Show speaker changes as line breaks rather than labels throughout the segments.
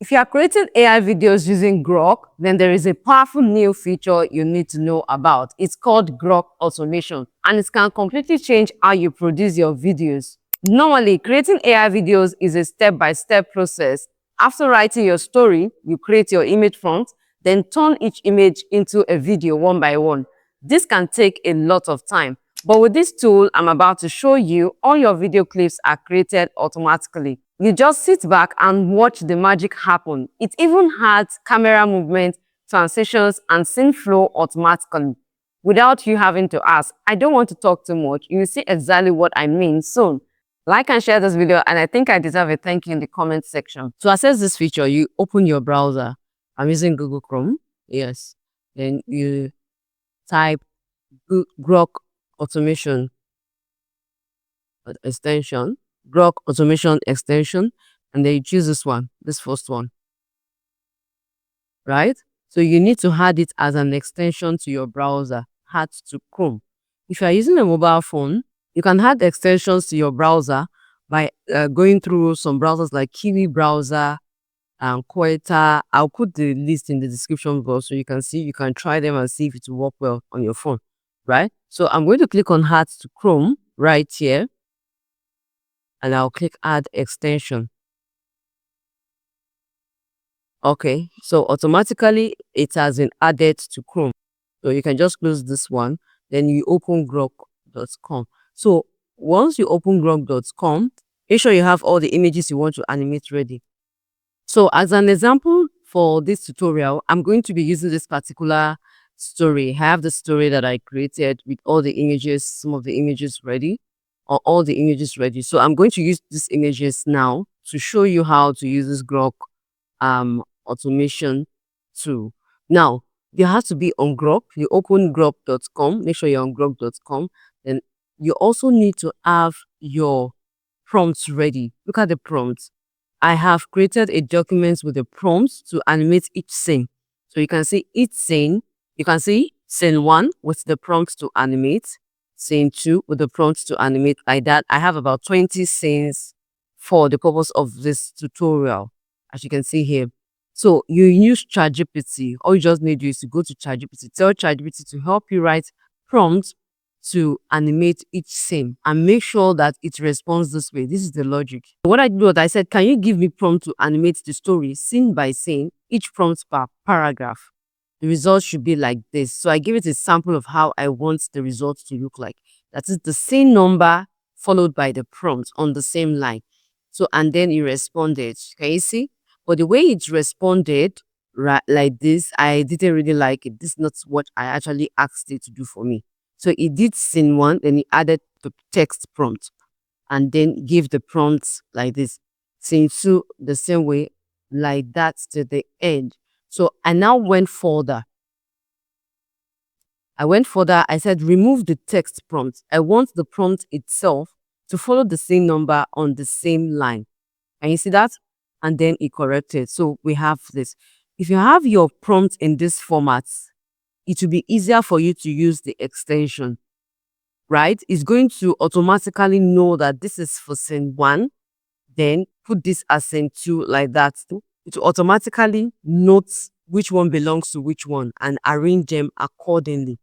If you are creating AI videos using Grok, then there is a powerful new feature you need to know about. It's called Grok Automation, and it can completely change how you produce your videos. Normally, creating AI videos is a step-by-step process. After writing your story, you create your image prompt, then turn each image into a video one by one. This can take a lot of time, but with this tool I'm about to show you, all your video clips are created automatically. You just sit back and watch the magic happen. It even has camera movement, transitions, and scene flow automatically, without you having to ask. I don't want to talk too much. You will see exactly what I mean soon. Like and share this video, and I think I deserve a thank you in the comment section. To access this feature, you open your browser. I'm using Google Chrome. Yes. Then you type Grok Automation extension, Grok Automation extension, and then you choose this first one, right? So you need to add it as an extension to your browser, add to Chrome. If you are using a mobile phone, you can add extensions to your browser by going through some browsers like Kiwi browser and Queta. I'll put the list in the description box so you can see, you can try them and see if it will work well on your phone, right? So I'm going to click on Add to Chrome right here, and I'll click Add Extension. Okay, so automatically it has been added to Chrome. So you can just close this one, then you open grok.com. So once you open grok.com, make sure you have all the images you want to animate ready. So as an example for this tutorial, I'm going to be using this particular story. I have the story that I created with all the images, some of the images ready, or all the images ready. So I'm going to use these images now to show you how to use this Grok automation tool. Now, you have to be on Grok. You open grok.com, make sure you're on grok.com. Then you also need to have your prompts ready. Look at the prompts. I have created a document with the prompts to animate each scene. So you can see each scene. You can see scene 1 with the prompts to animate, scene 2 with the prompts to animate, like that. I have about 20 scenes for the purpose of this tutorial, as you can see here. So you use ChatGPT. All you just need to do is to go to ChatGPT, tell ChatGPT to help you write prompts to animate each scene and make sure that it responds this way. This is the logic. What I do, I said, can you give me prompt to animate the story scene by scene, each prompt per paragraph? The result should be like this. So I give it a sample of how I want the results to look like. That is the same number followed by the prompt on the same line. So, and then it responded. Can you see? But the way it responded, right, like this, I didn't really like it. This is not what I actually asked it to do for me. So it did scene 1, then it added the text prompt, and then give the prompts like this. Scene 2, the same way, like that to the end. So I now went further. I said, remove the text prompt. I want the prompt itself to follow the same number on the same line. And you see that? And then it corrected. So we have this. If you have your prompt in this format, it will be easier for you to use the extension, right? It's going to automatically know that this is for scene 1, then put this as scene 2, like that. It will automatically note which one belongs to which one and arrange them accordingly.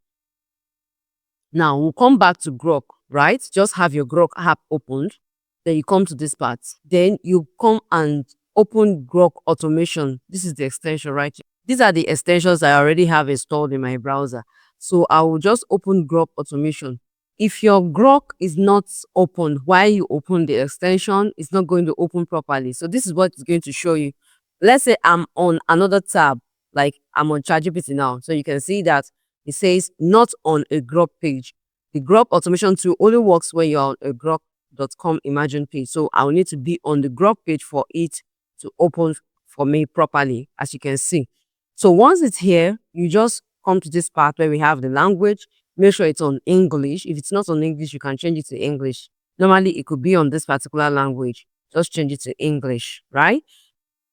Now we'll come back to Grok, right? Just have your Grok app opened. Then you come to this part. Then you come and open Grok Automation. This is the extension, right? These are the extensions I already have installed in my browser. So I will just open Grok Automation. If your Grok is not open while you open the extension, it's not going to open properly. So this is what it's going to show you. Let's say I'm on another tab, like I'm on ChatGPT now. So you can see that it says not on a Grok page. The Grok Automation tool only works when you're on a Grok.com Imagine page. So I will need to be on the Grok page for it to open for me properly, as you can see. So once it's here, you just come to this part where we have the language. Make sure it's on English. If it's not on English, you can change it to English. Normally, it could be on this particular language. Just change it to English, right?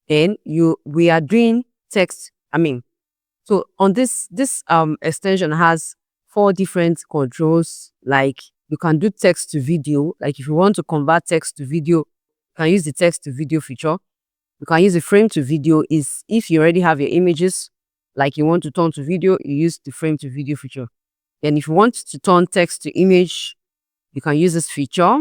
Then we are doing text. So on this extension has 4 different controls. Like you can do text to video. Like if you want to convert text to video, you can use the text to video feature. You can use the frame to video is if you already have your images, like you want to turn to video, you use the frame to video feature. Then if you want to turn text to image, you can use this feature.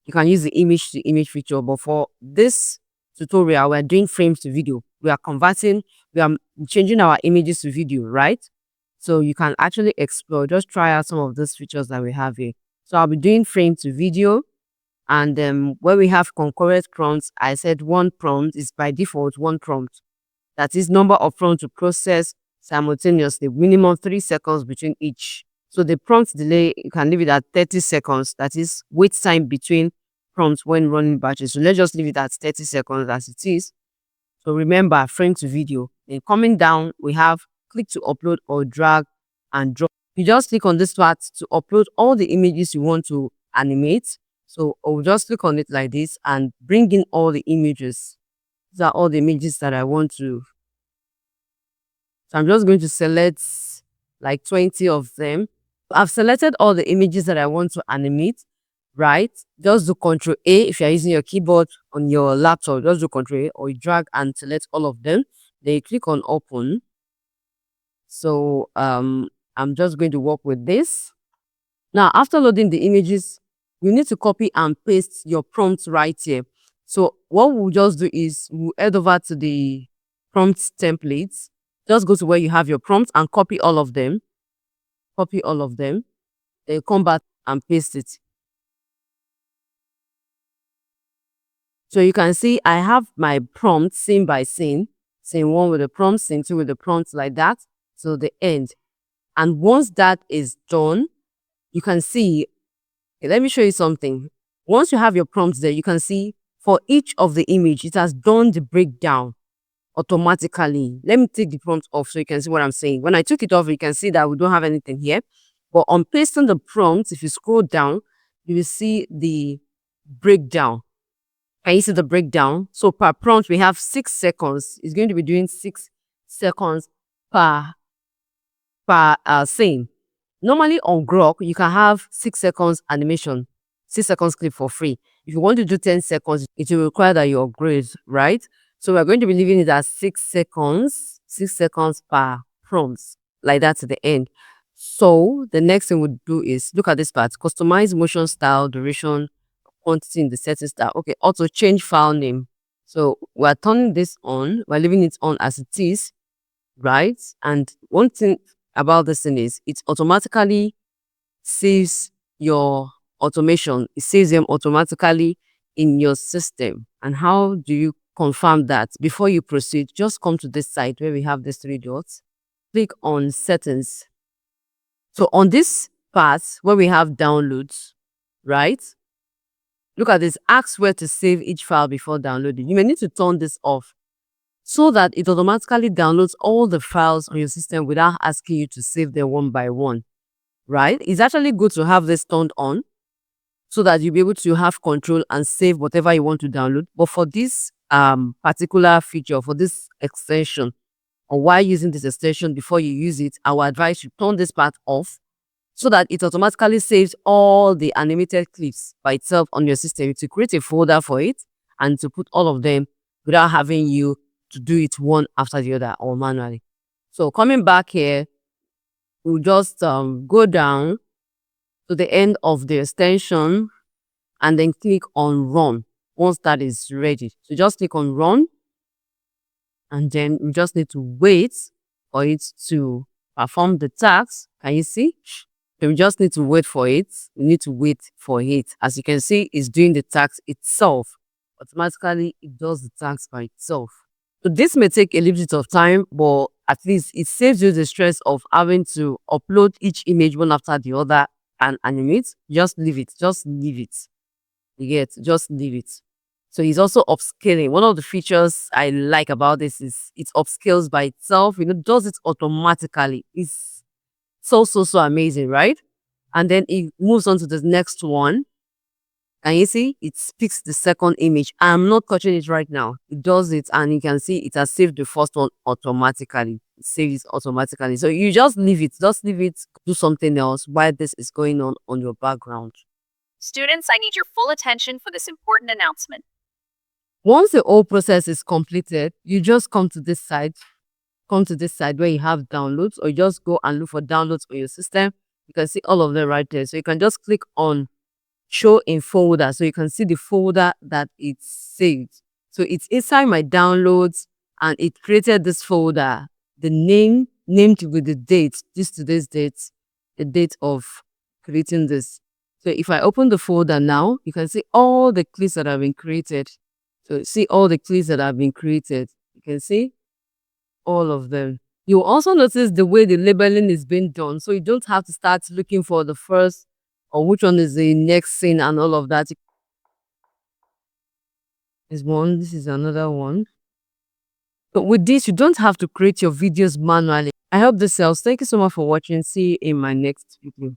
You can use the image to image feature. But for this tutorial, we're doing frames to video. We are converting, we are changing our images to video, right? So you can actually explore, just try out some of those features that we have here. So I'll be doing frame to video. And where we have concurrent prompts, I said one prompt is by default one prompt. That is number of prompts to process simultaneously, minimum 3 seconds between each. So the prompt delay, you can leave it at 30 seconds. That is wait time between prompts when running batches. So let's just leave it at 30 seconds as it is. So remember, frame to video. Then coming down, we have click to upload or drag and drop. You just click on this part to upload all the images you want to animate. So I'll just click on it like this and bring in all the images. These are all the images that I want to. So I'm just going to select like 20 of them. I've selected all the images that I want to animate, right? Just do Ctrl A if you're using your keyboard on your laptop. Just do Ctrl A or you drag and select all of them. Then you click on open. So I'm just going to work with this. Now, after loading the images, you need to copy and paste your prompt right here. So what we'll just do is we'll head over to the prompt templates. Just go to where you have your prompts and copy all of them. Copy all of them. Then come back and paste it. So you can see I have my prompt scene by scene. Scene 1 with the prompt, scene 2 with the prompts like that till the end. And once that is done, you can see, okay, let me show you something. Once you have your prompts there, you can see for each of the image, it has done the breakdown automatically. Let me take the prompt off so you can see what I'm saying. When I took it off, you can see that we don't have anything here. But on pasting the prompt, if you scroll down, you will see the breakdown. Can you see the breakdown? So per prompt, we have 6 seconds. It's going to be doing 6 seconds per scene. Normally on Grok, you can have 6 seconds animation, 6 seconds clip for free. If you want to do 10 seconds, it will require that you upgrade, right? So we're going to be leaving it at 6 seconds per prompt, like that to the end. So the next thing we'll do is look at this part, customize motion style, duration, quantity in the settings style. Okay, auto change file name. So we're turning this on, we're leaving it on as it is, right? And one thing about this thing is it automatically saves your automation. It saves them automatically in your system. And how do you confirm that? Before you proceed, just come to this site where we have these 3 dots. Click on settings. So on this part where we have downloads, right? Look at this, ask where to save each file before downloading. You may need to turn this off so that it automatically downloads all the files on your system without asking you to save them one by one, right? It's actually good to have this turned on so that you'll be able to have control and save whatever you want to download. But for this particular feature, for this extension, or while using this extension before you use it, I would advise you turn this part off so that it automatically saves all the animated clips by itself on your system, to create a folder for it and to put all of them without having you to do it one after the other or manually. So coming back here, we'll just go down to the end of the extension and then click on run once that is ready. So just click on run and then you just need to wait for it to perform the task. Can you see? So we just need to wait for it. We need to wait for it. As you can see, it's doing the task itself. Automatically, it does the task by itself. So this may take a little bit of time, but at least it saves you the stress of having to upload each image one after the other and animate. Just leave it. Just leave it. You get? Just leave it. So it's also upscaling. One of the features I like about this is it upscales by itself. Does it automatically. It's so amazing, right? And then it moves on to the next one. And you see, it picks the second image. I'm not touching it right now. It does it, and you can see it has saved the first one automatically. It saves it automatically. So you just leave it. Just leave it. Do something else while this is going on your background.
Students, I need your full attention for this important announcement.
Once the whole process is completed, you just come to this side where you have downloads, or you just go and look for downloads on your system. You can see all of them right there. So you can just click on show in folder, so you can see the folder that it's saved. So it's inside my downloads, and it created this folder, the name named with the date, this today's date, the date of creating this. So if I open the folder now, you can see all the clips that have been created. So see all the clips that have been created. You can see all of them. You'll also notice the way the labeling is being done. So you don't have to start looking for the first or which one is the next scene and all of that. Is one, this is another one. But with this, you don't have to create your videos manually. I hope this helps. Thank you so much for watching. See you in my next video.